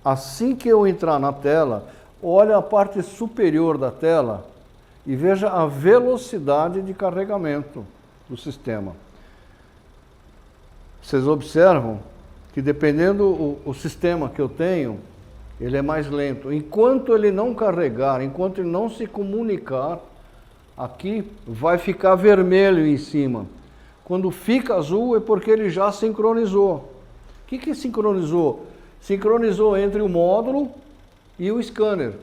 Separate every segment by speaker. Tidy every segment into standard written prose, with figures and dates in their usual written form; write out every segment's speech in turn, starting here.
Speaker 1: assim que eu entrar na tela, olha a parte superior da tela e veja a velocidade de carregamento do sistema. Vocês observam que dependendo o sistema que eu tenho, ele é mais lento. Enquanto ele não carregar, enquanto ele não se comunicar, aqui vai ficar vermelho em cima. Quando fica azul é porque ele já sincronizou. O que sincronizou? Sincronizou entre o módulo e o scanner.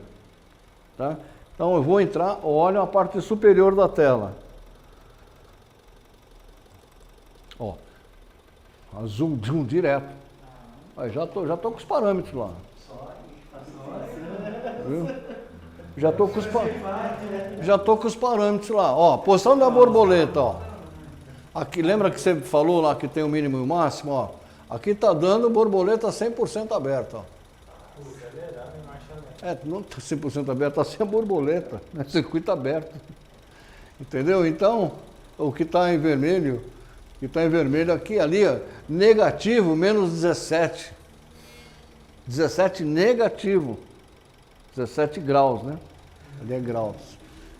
Speaker 1: Tá? Então eu vou entrar, olha a parte superior da tela. Ó, azul direto. Aí já tô com os parâmetros lá. Viu? Já tô com os parâmetros lá. Ó, posição da borboleta, ó. Aqui, lembra que você falou lá que tem o mínimo e o máximo, ó? Aqui tá dando borboleta 100% aberta, ó. Não tá 100% aberto, tá sem a borboleta, né? Circuito aberto. Entendeu? Então, o que está em vermelho, aqui, ali, ó, negativo, menos 17. 17 negativo. 17 graus, né? Ali é graus.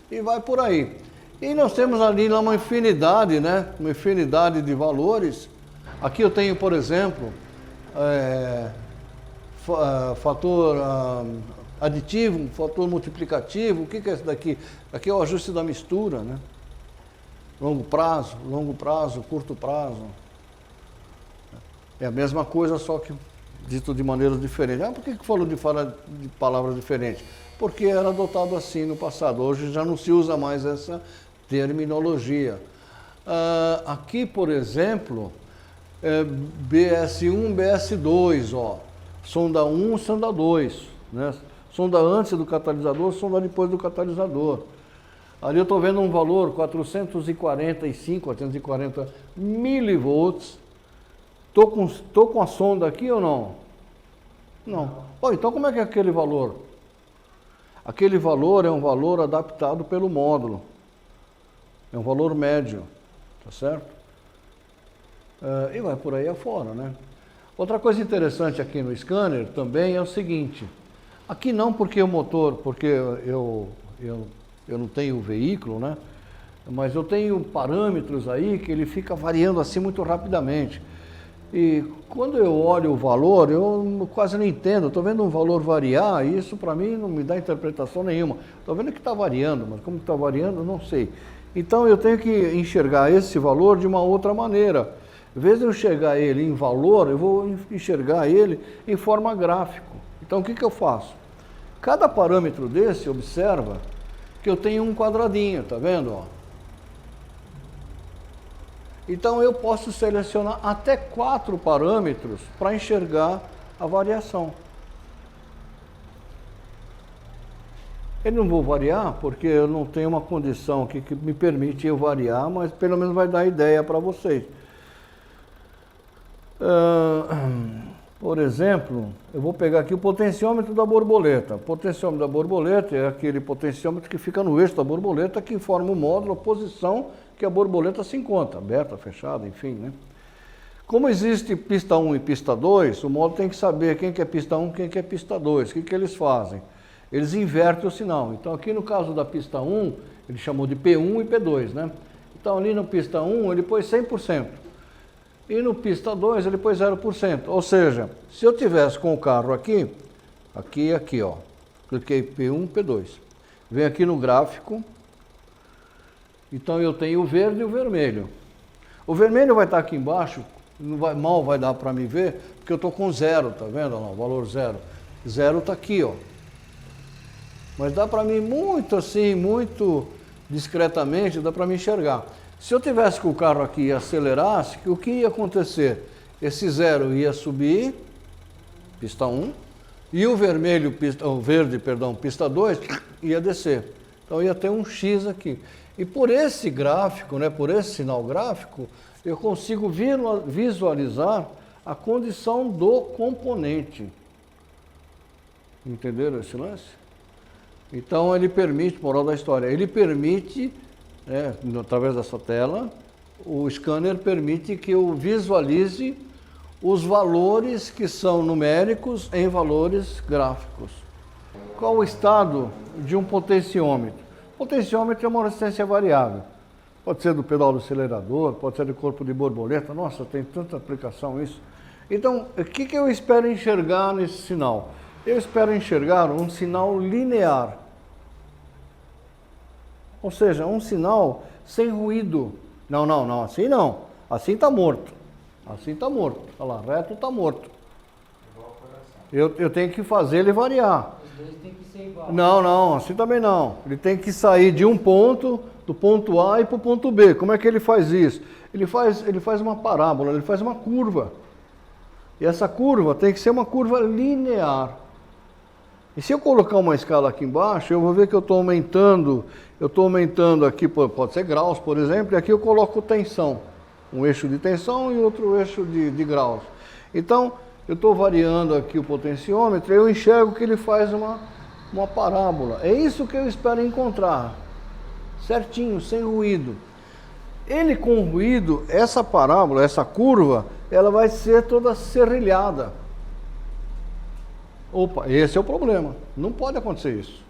Speaker 1: E vai por aí. E nós temos ali lá uma infinidade, né? Uma infinidade de valores. Aqui eu tenho, por exemplo, fator aditivo, fator multiplicativo. O que é isso daqui? Aqui é o ajuste da mistura, né? Longo prazo, curto prazo. É a mesma coisa, só que dito de maneira diferente. Por que falou de palavras diferentes? Porque era adotado assim no passado. Hoje já não se usa mais essa terminologia. Aqui, por exemplo, BS1, BS2, ó. Sonda 1, sonda 2. Né? Sonda antes do catalisador, sonda depois do catalisador. Ali eu estou vendo um valor 440 milivolts. Tô com a sonda aqui ou não? Não. Então como é que é aquele valor? Aquele valor é um valor adaptado pelo módulo. É um valor médio, tá certo? E vai por aí afora, né? Outra coisa interessante aqui no scanner também é o seguinte. Aqui não porque o motor, porque eu não tenho o veículo, né? Mas eu tenho parâmetros aí que ele fica variando assim muito rapidamente. E quando eu olho o valor, eu quase não entendo. Estou vendo um valor variar e isso para mim não me dá interpretação nenhuma. Estou vendo que está variando, mas como está variando, eu não sei. Então eu tenho que enxergar esse valor de uma outra maneira. Em vez de eu enxergar ele em valor, eu vou enxergar ele em forma gráfica. Então o que eu faço? Cada parâmetro desse, observa que eu tenho um quadradinho, tá vendo? Ó? Então eu posso selecionar até 4 parâmetros para enxergar a variação. Eu não vou variar porque eu não tenho uma condição aqui que me permite eu variar, mas pelo menos vai dar ideia para vocês. Por exemplo, eu vou pegar aqui o potenciômetro da borboleta. O potenciômetro da borboleta é aquele potenciômetro que fica no eixo da borboleta que informa o módulo, a posição que a borboleta se encontra, aberta, fechada, enfim, né? Como existe pista 1 e pista 2, o módulo tem que saber quem que é pista 1 e quem que é pista 2. O que eles fazem? Eles invertem o sinal. Então aqui no caso da pista 1, ele chamou de P1 e P2, né? Então ali no pista 1 ele pôs 100%. E no pista 2 ele pôs 0%. Ou seja, se eu tivesse com o carro aqui e aqui, ó. Cliquei P1, P2. Vem aqui no gráfico. Então eu tenho o verde e o vermelho. O vermelho vai estar aqui embaixo, mal vai dar para me ver, porque eu estou com 0, tá vendo? Olha lá, o valor 0. 0 está aqui, ó. Mas dá para mim muito assim, muito discretamente, dá para me enxergar. Se eu tivesse com o carro aqui e acelerasse, o que ia acontecer? Esse 0 ia subir, pista 1, e o verde, pista 2, ia descer. Então ia ter um X aqui. E por esse gráfico, né, por esse sinal gráfico, eu consigo visualizar a condição do componente. Entenderam esse lance? Então ele permite, moral da história, ele permite, através dessa tela, o scanner permite que eu visualize os valores que são numéricos em valores gráficos. Qual o estado de um potenciômetro? Potenciômetro é uma resistência variável. Pode ser do pedal do acelerador, pode ser do corpo de borboleta. Nossa, tem tanta aplicação isso. Então, o que eu espero enxergar nesse sinal? Eu espero enxergar um sinal linear. Ou seja, um sinal sem ruído. Não, assim não. Assim está morto. Assim está morto. Olha lá, reto está morto. Eu tenho que fazer ele variar.
Speaker 2: Os dois tem que ser igual.
Speaker 1: Não, assim também não. Ele tem que sair de um ponto, do ponto A e para o ponto B. Como é que ele faz isso? Ele faz uma parábola, ele faz uma curva. E essa curva tem que ser uma curva linear. E se eu colocar uma escala aqui embaixo, eu vou ver que eu estou aumentando aqui, pode ser graus, por exemplo, e aqui eu coloco tensão. Um eixo de tensão e outro eixo de graus. Então, eu estou variando aqui o potenciômetro, eu enxergo que ele faz uma parábola. É isso que eu espero encontrar, certinho, sem ruído. Ele com ruído, essa parábola, essa curva, ela vai ser toda serrilhada. Opa, esse é o problema. Não pode acontecer isso.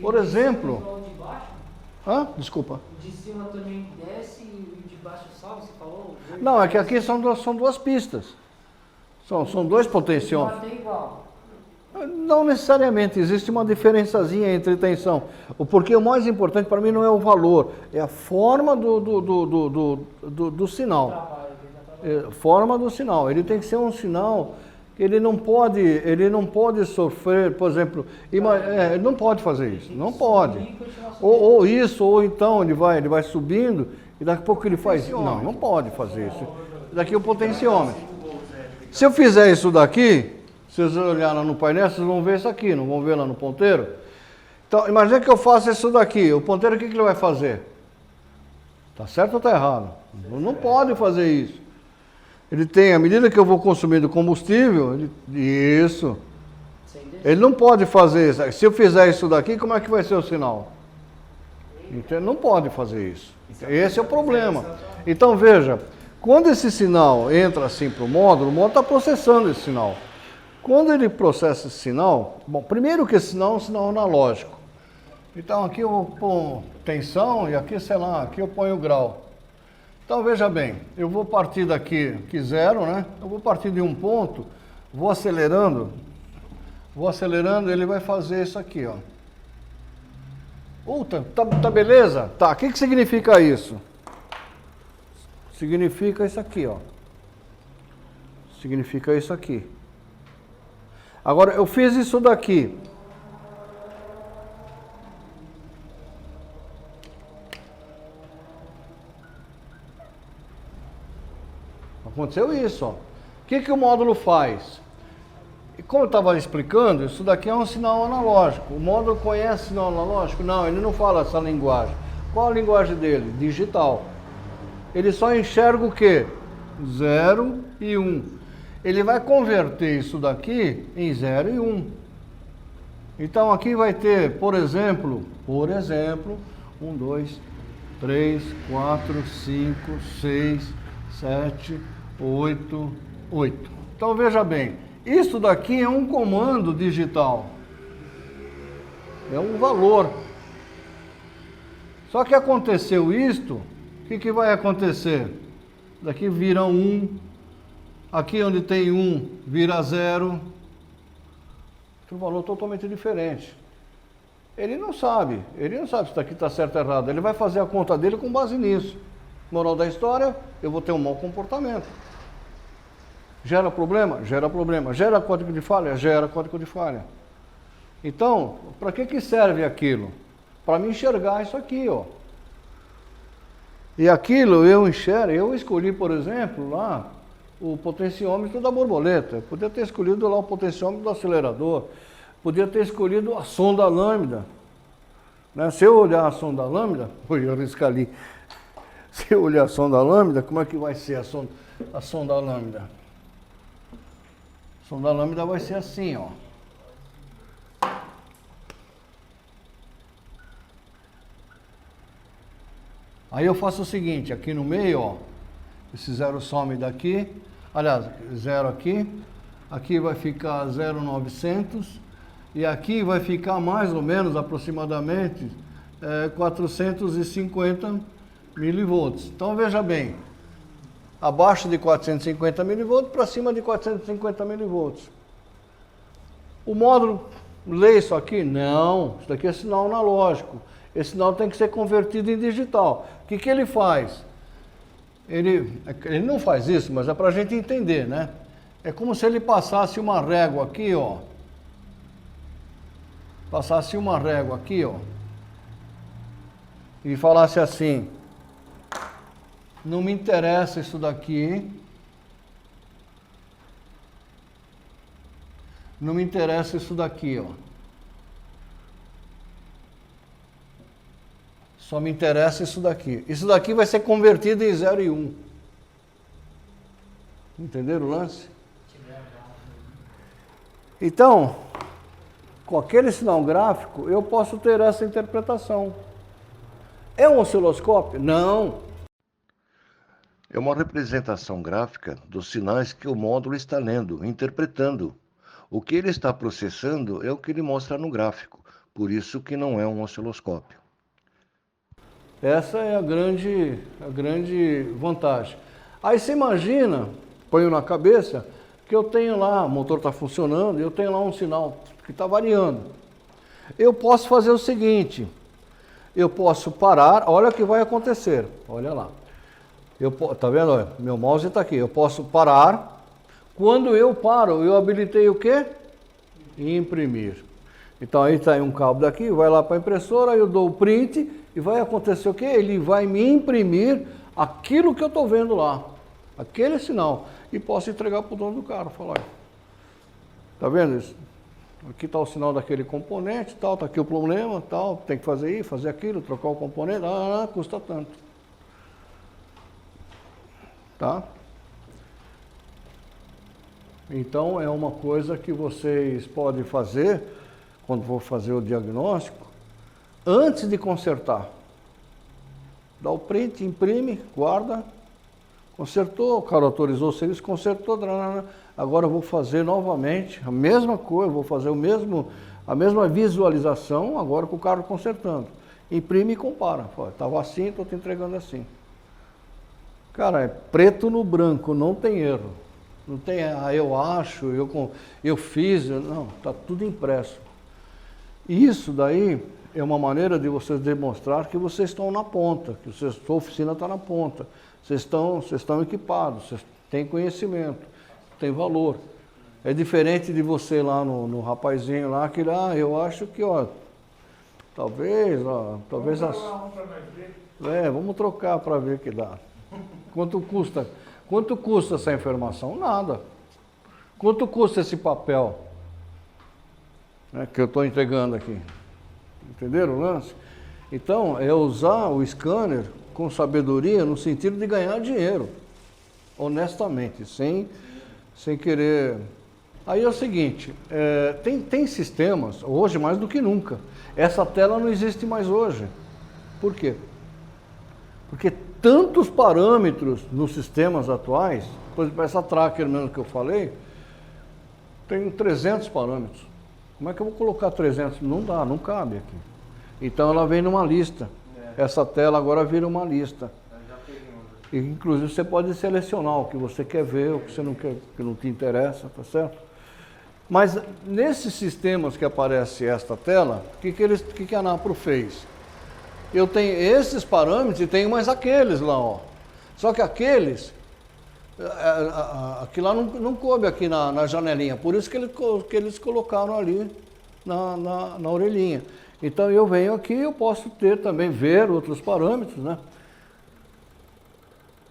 Speaker 1: Por exemplo...
Speaker 2: O de baixo?
Speaker 1: Desculpa.
Speaker 2: O de cima também desce e o de baixo sobe, você falou?
Speaker 1: Não, é que aqui são duas pistas. São dois potenciômetros.
Speaker 2: É igual.
Speaker 1: Não necessariamente, existe uma diferençazinha entre tensão. Porque o mais importante para mim não é o valor, é a forma do sinal. Forma do sinal. Ele tem que ser um sinal que ele não pode sofrer, por exemplo, ele não pode fazer isso, não pode. Ou isso, ou então ele vai subindo e daqui a pouco ele faz. Não pode fazer isso. Daqui é o potenciômetro. Se eu fizer isso daqui, se vocês olharem lá no painel, vocês vão ver isso aqui, não vão ver lá no ponteiro. Então, imagina que eu faço isso daqui, o ponteiro o que ele vai fazer? Tá certo ou tá errado? Não pode fazer isso. Ele tem, à medida que eu vou consumindo combustível, ele não pode fazer isso. Se eu fizer isso daqui, como é que vai ser o sinal? Então, não pode fazer isso. Esse é o problema. Então, veja, quando esse sinal entra assim para o módulo está processando esse sinal. Quando ele processa esse sinal, bom, primeiro que esse sinal é um sinal analógico. Então, aqui eu vou pôr tensão e aqui, sei lá, aqui eu ponho grau. Então, veja bem, eu vou partir daqui, zero, né? Eu vou partir de um ponto, vou acelerando, ele vai fazer isso aqui, ó. Tá beleza? Tá, o que significa isso? Significa isso aqui, ó. Significa isso aqui. Agora, eu fiz isso daqui. Aconteceu isso, ó. O que o módulo faz? E como eu estava explicando, isso daqui é um sinal analógico. O módulo conhece sinal analógico? Não, ele não fala essa linguagem. Qual a linguagem dele? Digital. Ele só enxerga o quê? 0 e 1. Ele vai converter isso daqui em 0 e 1. Então aqui vai ter, por exemplo, 1, 2, 3, 4, 5, 6, 7, 8. Então veja bem, isso daqui é um comando digital. É um valor. Só que aconteceu isto, o que vai acontecer? Daqui vira 1, aqui onde tem 1 vira 0. Um valor totalmente diferente. Ele não sabe se isso daqui está certo ou errado. Ele vai fazer a conta dele com base nisso. Moral da história, eu vou ter um mau comportamento. Gera problema? Gera problema. Gera código de falha? Gera código de falha. Então, para que serve aquilo? Para me enxergar isso aqui, ó. E aquilo eu escolhi, por exemplo, lá o potenciômetro da borboleta. Eu podia ter escolhido lá o potenciômetro do acelerador. Podia ter escolhido a sonda lambda. Né? Se eu olhar a sonda lambda, vou arriscar ali. Se eu olhar a sonda lambda, como é que vai ser a sonda lambda? A sonda lambda vai ser assim, ó. Aí eu faço o seguinte, aqui no meio, ó, esse zero some daqui, aliás, 0 aqui, aqui vai ficar 0,900 e aqui vai ficar mais ou menos, aproximadamente, 450 milivolts. Então, veja bem, abaixo de 450 milivolts para cima de 450 milivolts. O módulo lê isso aqui? Não, isso daqui é sinal analógico. Esse sinal tem que ser convertido em digital. O que ele faz? Ele não faz isso, mas é para a gente entender, né? É como se ele passasse uma régua aqui, ó. Passasse uma régua aqui, ó. E falasse assim: não me interessa isso daqui. Não me interessa isso daqui, ó. Só me interessa isso daqui. Isso daqui vai ser convertido em 0 e 1. Entenderam o lance? Então, com aquele sinal gráfico, eu posso ter essa interpretação. É um osciloscópio? Não.
Speaker 3: É uma representação gráfica dos sinais que o módulo está lendo, interpretando. O que ele está processando é o que ele mostra no gráfico, por isso que não é um osciloscópio.
Speaker 1: Essa é a grande vantagem. Aí você imagina, ponho na cabeça, que eu tenho lá, o motor está funcionando, eu tenho lá um sinal que está variando. Eu posso fazer o seguinte, eu posso parar, olha o que vai acontecer, olha lá. Tá vendo? Olha, meu mouse está aqui, eu posso parar. Quando eu paro, eu habilitei o quê? Imprimir. Então aí está um cabo daqui, vai lá para a impressora, eu dou o print e vai acontecer o quê? Ele vai me imprimir aquilo que eu estou vendo lá, aquele sinal. E posso entregar para o dono do carro, falar, olha, tá vendo isso? Aqui está o sinal daquele componente, tal, está aqui o problema, tal, tem que fazer isso, fazer aquilo, trocar o componente, custa tanto. Tá? Então é uma coisa que vocês podem fazer quando for fazer o diagnóstico, antes de consertar. Dá o print, imprime, guarda, consertou, o cara autorizou o serviço, consertou, agora eu vou fazer novamente a mesma coisa, vou fazer a mesma visualização agora com o carro consertando. Imprime e compara. Estava assim, estou te entregando assim. Cara, é preto no branco, não tem erro. Não tem, eu acho, eu fiz, não, está tudo impresso. Isso daí é uma maneira de vocês demonstrar que vocês estão na ponta, que sua oficina está na ponta. Vocês estão equipados, vocês têm conhecimento, têm valor. É diferente de você lá no rapazinho lá, que eu acho que, talvez vamos trocar para ver o que dá. Quanto custa? Quanto custa essa informação? Nada. Quanto custa esse papel, né, que eu estou entregando aqui? Entenderam o lance? Então, é usar o scanner com sabedoria no sentido de ganhar dinheiro, honestamente, sem querer. Aí é o seguinte, tem sistemas, hoje mais do que nunca, essa tela não existe mais hoje. Por quê? Porque tantos parâmetros nos sistemas atuais, por exemplo, essa tracker mesmo que eu falei, tem 300 parâmetros. Como é que eu vou colocar 300? Não dá, não cabe aqui. Então ela vem numa lista. Essa tela agora vira uma lista. E, inclusive você pode selecionar o que você quer ver, o que você não quer, que não te interessa, tá certo? Mas nesses sistemas que aparece esta tela, o que a Anapro fez? Eu tenho esses parâmetros e tenho mais aqueles lá, ó. Só que aqueles lá não coube aqui na janelinha, por isso que eles colocaram ali na orelhinha. Então eu venho aqui, eu posso ver outros parâmetros, né?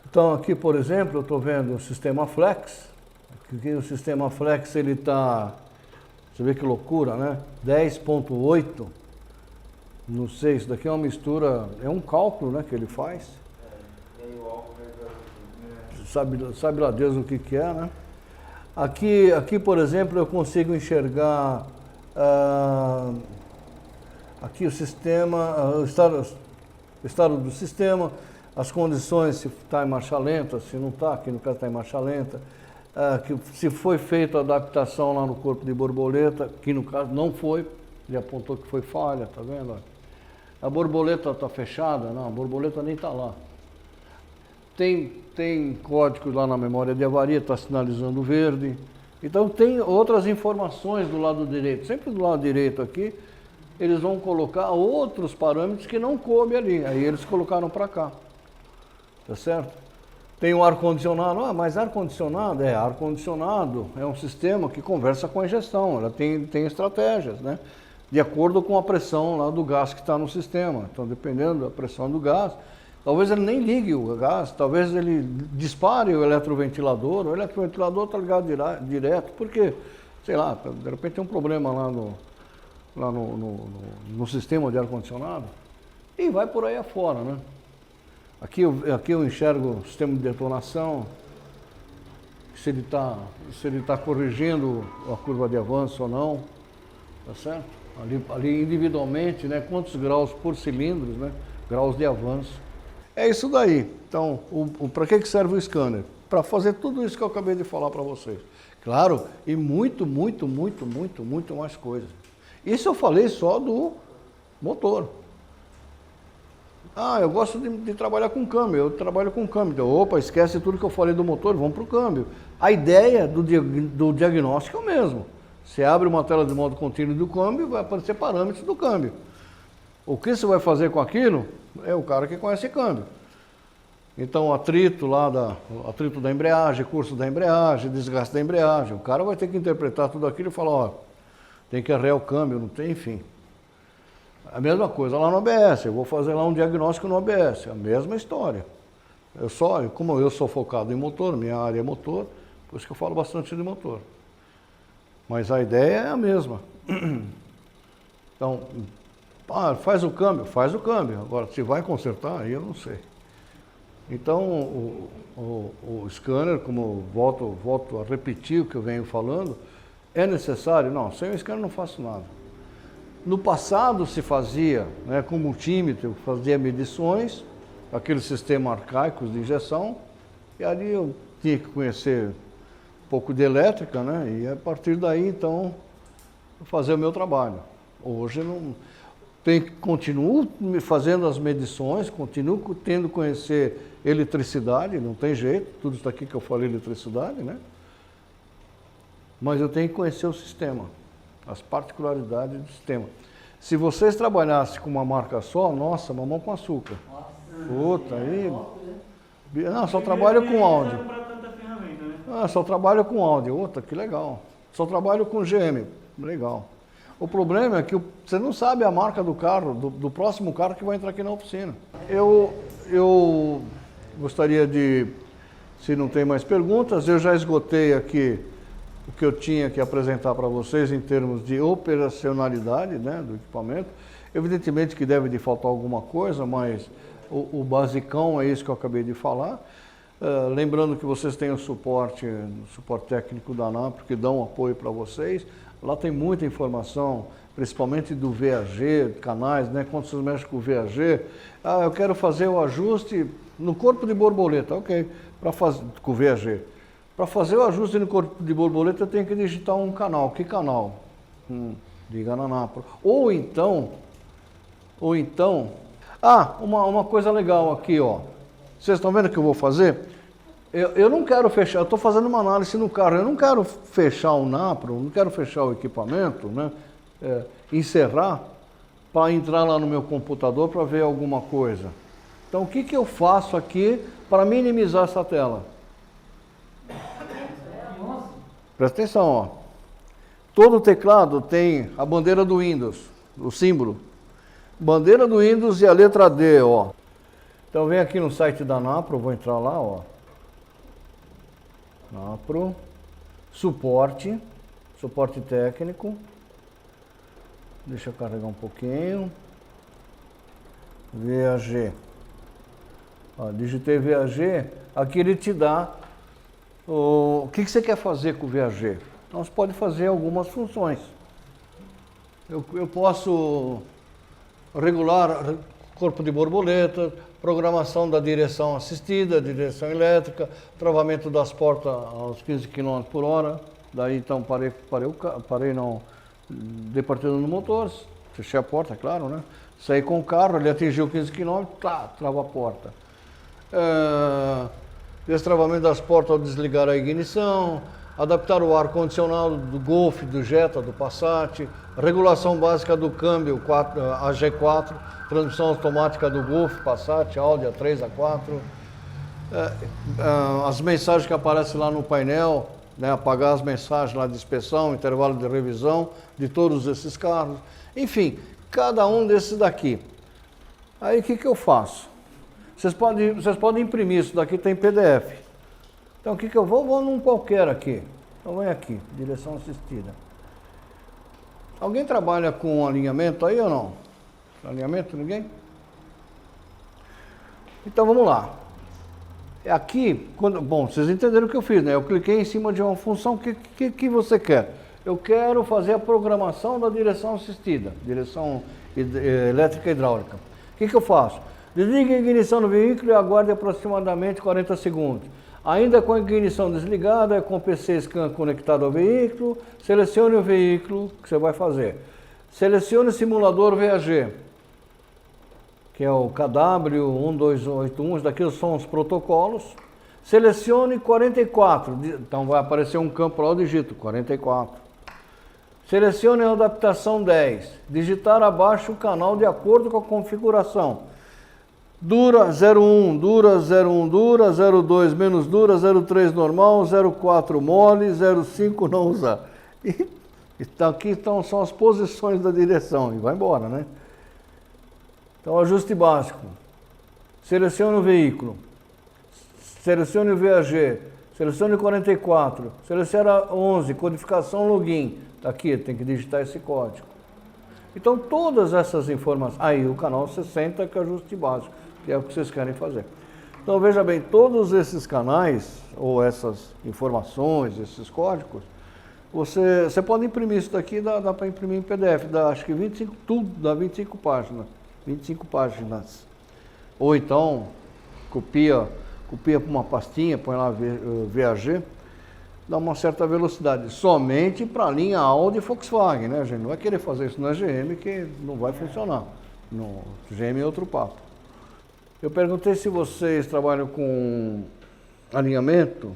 Speaker 1: Então aqui, por exemplo, eu estou vendo o sistema Flex. Aqui o sistema Flex, ele está, você vê que loucura, né? 10.8. Não sei, isso daqui é uma mistura, é um cálculo, né, que ele faz. Sabe lá Deus o que é, né? Aqui, por exemplo, eu consigo enxergar aqui o sistema, o estado do sistema, as condições, se está em marcha lenta, se não está, aqui no caso está em marcha lenta. que se foi feita a adaptação lá no corpo de borboleta, que no caso não foi, ele apontou que foi falha, tá vendo? A borboleta está fechada? Não, a borboleta nem está lá. Tem código lá na memória de avaria, está sinalizando verde. Então tem outras informações do lado direito. Sempre do lado direito aqui, eles vão colocar outros parâmetros que não coube ali. Aí eles colocaram para cá. Tá certo? Tem o ar-condicionado. Mas ar-condicionado é um sistema que conversa com a ingestão. Ela tem estratégias, né? De acordo com a pressão lá do gás que está no sistema. Então, dependendo da pressão do gás, talvez ele nem ligue o gás, talvez ele dispare o eletroventilador está ligado direto, porque, sei lá, de repente tem um problema lá no sistema de ar-condicionado e vai por aí afora, né? Aqui eu enxergo o sistema de detonação, se ele tá corrigindo a curva de avanço ou não, tá certo? Ali individualmente, né? Quantos graus por cilindros, né? Graus de avanço. É isso daí. Então, para que serve o scanner? Para fazer tudo isso que eu acabei de falar para vocês. Claro, e muito mais coisas. Isso eu falei só do motor. Eu gosto de trabalhar com câmbio, eu trabalho com câmbio. Então, opa, esquece tudo que eu falei do motor, vamos para o câmbio. A ideia do diagnóstico é o mesmo. Você abre uma tela de modo contínuo do câmbio, vai aparecer parâmetros do câmbio. O que você vai fazer com aquilo é o cara que conhece câmbio. Então, atrito da embreagem, curso da embreagem, desgaste da embreagem. O cara vai ter que interpretar tudo aquilo e falar, tem que arrear o câmbio, não tem, enfim. A mesma coisa lá no ABS, eu vou fazer lá um diagnóstico no ABS, a mesma história. Como eu sou focado em motor, minha área é motor, por isso que eu falo bastante de motor. Mas a ideia é a mesma. Então, faz o câmbio. Agora, se vai consertar, aí eu não sei. Então, o scanner, como volto a repetir o que eu venho falando, é necessário? Não, sem o scanner não faço nada. No passado se fazia, né, com multímetro, fazia medições, aqueles sistemas arcaicos de injeção, e ali eu tinha que conhecer um pouco de elétrica, né, e a partir daí, então, fazer o meu trabalho. Hoje não... Continuo fazendo as medições, continuo tendo que conhecer eletricidade, não tem jeito, tudo isso aqui que eu falei eletricidade, né? Mas eu tenho que conhecer o sistema, as particularidades do sistema. Se vocês trabalhassem com uma marca só, nossa, mamão com açúcar. Puta, aí... Não, só trabalho com áudio. Só trabalho com áudio. Outra, que legal. Só trabalho com GM. Legal. O problema é que você não sabe a marca do carro, do próximo carro que vai entrar aqui na oficina. Eu gostaria de, se não tem mais perguntas, eu já esgotei aqui o que eu tinha que apresentar para vocês em termos de operacionalidade, né, do equipamento. Evidentemente que deve de faltar alguma coisa, mas o basicão é isso que eu acabei de falar. Lembrando que vocês têm o suporte técnico da ANAPRO, que dão apoio para vocês. Lá tem muita informação, principalmente do VAG, canais, né? Quando vocês mexem com o VAG, eu quero fazer o ajuste no corpo de borboleta, ok, com o VAG. Para fazer o ajuste no corpo de borboleta, eu tenho que digitar um canal. Que canal? Liga na ANAPRO. Ou então, uma coisa legal aqui, ó. Vocês estão vendo o que eu vou fazer? Eu não quero fechar, eu estou fazendo uma análise no carro, eu não quero fechar o NAPRO, não quero fechar o equipamento, né? Encerrar, para entrar lá no meu computador para ver alguma coisa. Então, o que eu faço aqui para minimizar essa tela? Presta atenção, ó. Todo teclado tem a bandeira do Windows, o símbolo. Bandeira do Windows e a letra D, ó. Então, vem aqui no site da NAPRO, vou entrar lá, ó. NAPRO, suporte técnico. Deixa eu carregar um pouquinho. VAG. Ó, digitei VAG, aqui ele te dá o que você quer fazer com o VAG. Então, você pode fazer algumas funções. Eu posso corpo de borboleta, programação da direção assistida, direção elétrica, travamento das portas aos 15 km por hora. Daí então parei não, dei partida no motor, fechei a porta, claro, né? Saí com o carro, ele atingiu 15 km, trava a porta. Destravamento das portas ao desligar a ignição, adaptar o ar-condicionado do Golf, do Jetta, do Passat, regulação básica do câmbio AG4, transmissão automática do Golf, Passat, Audi A3, A4, as mensagens que aparecem lá no painel, né, apagar as mensagens lá de inspeção, intervalo de revisão de todos esses carros, enfim, cada um desses daqui. Aí o que eu faço? Vocês podem imprimir, isso daqui tem PDF. Então o que eu vou num qualquer aqui. Então vem aqui, direção assistida. Alguém trabalha com alinhamento aí ou não? Alinhamento, ninguém? Então vamos lá. Aqui, bom, vocês entenderam o que eu fiz, né? Eu cliquei em cima de uma função, o que você quer? Eu quero fazer a programação da direção assistida, direção elétrica e hidráulica. O que eu faço? Desligue a ignição do veículo e aguarde aproximadamente 40 segundos. Ainda com a ignição desligada, com o PC Scan conectado ao veículo, selecione o veículo que você vai fazer. Selecione o simulador VAG, que é o KW1281, isso daqui são os protocolos. Selecione 44, então vai aparecer um campo lá, eu digito 44. Selecione a adaptação 10, digitar abaixo o canal de acordo com a configuração. Dura 01, dura 01, dura 02, menos dura 03 normal, 04 mole, 05 não usar. E aqui são as posições da direção e vai embora, né? Então, ajuste básico. Selecione o veículo. Selecione o VAG. Selecione o 44. Selecione a 11, codificação login. Está aqui, tem que digitar esse código. Então, todas essas informações... Aí, o canal 60 que é ajuste básico, que é o que vocês querem fazer. Então, veja bem, todos esses canais, ou essas informações, esses códigos, você pode imprimir isso daqui, dá para imprimir em PDF, dá acho que 25, tudo dá 25 páginas. 25 páginas. Ou então, copia para uma pastinha, põe lá VAG, dá uma certa velocidade. Somente para a linha Audi e Volkswagen, né, gente? Não vai querer fazer isso na GM, que não vai funcionar. No GM é outro papo. Eu perguntei se vocês trabalham com alinhamento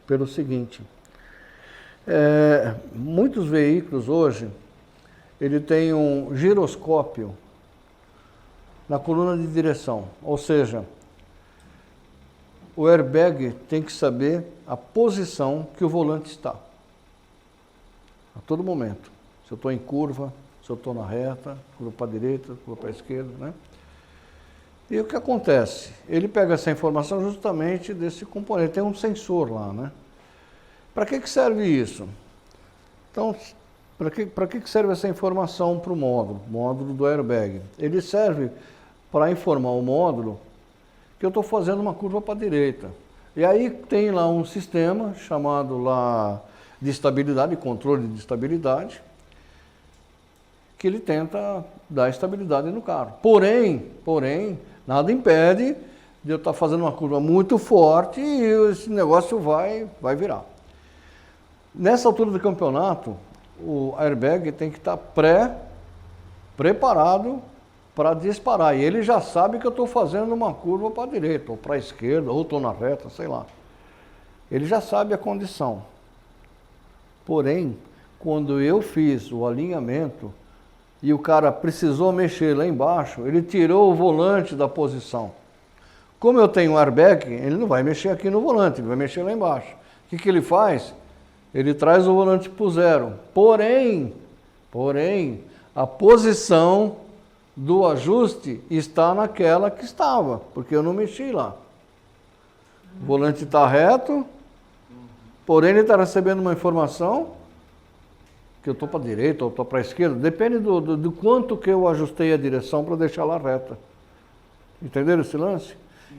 Speaker 1: pelo seguinte. Muitos veículos hoje, ele tem um giroscópio na coluna de direção, ou seja, o airbag tem que saber a posição que o volante está, a todo momento. Se eu estou em curva, se eu estou na reta, curva para a direita, curva para a esquerda, né? E o que acontece? Ele pega essa informação justamente desse componente, tem um sensor lá, né? Para que serve isso? Então, para que serve essa informação para o módulo do airbag? Ele serve para informar o módulo que eu estou fazendo uma curva para a direita. E aí tem lá um sistema chamado lá de estabilidade, controle de estabilidade, que ele tenta dar estabilidade no carro. Porém, nada impede de eu estar fazendo uma curva muito forte e esse negócio vai virar. Nessa altura do campeonato, o airbag tem que estar preparado para disparar. E ele já sabe que eu estou fazendo uma curva para a direita, ou para a esquerda, ou estou na reta, sei lá. Ele já sabe a condição. Porém, quando eu fiz o alinhamento e o cara precisou mexer lá embaixo, ele tirou o volante da posição. Como eu tenho um airbag, ele não vai mexer aqui no volante, ele vai mexer lá embaixo. O que ele faz? Ele traz o volante para o zero. Porém, a posição do ajuste está naquela que estava, porque eu não mexi lá. O volante está reto, porém ele está recebendo uma informação que eu estou para a direita ou estou para a esquerda, depende do quanto que eu ajustei a direção para deixar ela reta. Entenderam esse lance?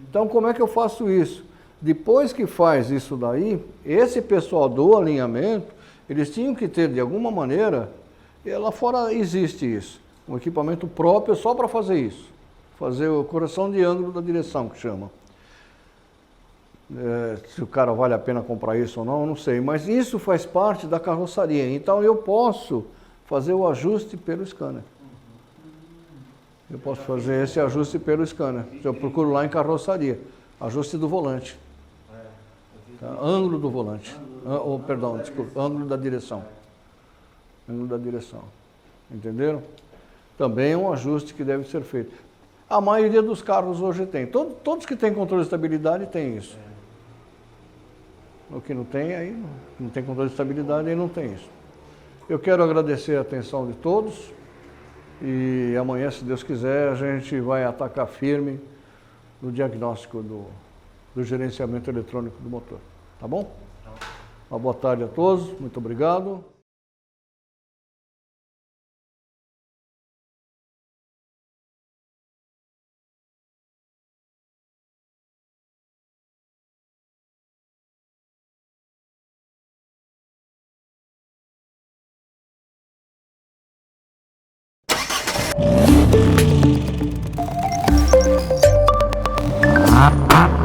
Speaker 1: Então, como é que eu faço isso? Depois que faz isso daí, esse pessoal do alinhamento, eles tinham que ter, de alguma maneira, e lá fora existe isso, um equipamento próprio só para fazer isso. fazer a correção de ângulo da direção, que chama. Se o cara vale a pena comprar isso ou não, eu não sei. Mas isso faz parte da carroçaria. Então eu posso fazer o ajuste pelo scanner. Eu posso fazer esse ajuste pelo scanner. Eu procuro lá em carroçaria. Ajuste do volante. Tá? Ângulo do volante. Perdão, desculpa. Ângulo da direção. Ângulo da direção. Entenderam? Também é um ajuste que deve ser feito. A maioria dos carros hoje tem. Todos que têm controle de estabilidade têm isso. O que não tem, aí não tem controle de estabilidade, aí não tem isso. Eu quero agradecer a atenção de todos e amanhã, se Deus quiser, a gente vai atacar firme no diagnóstico do gerenciamento eletrônico do motor. Tá bom? Uma boa tarde a todos, muito obrigado.
Speaker 4: Ah.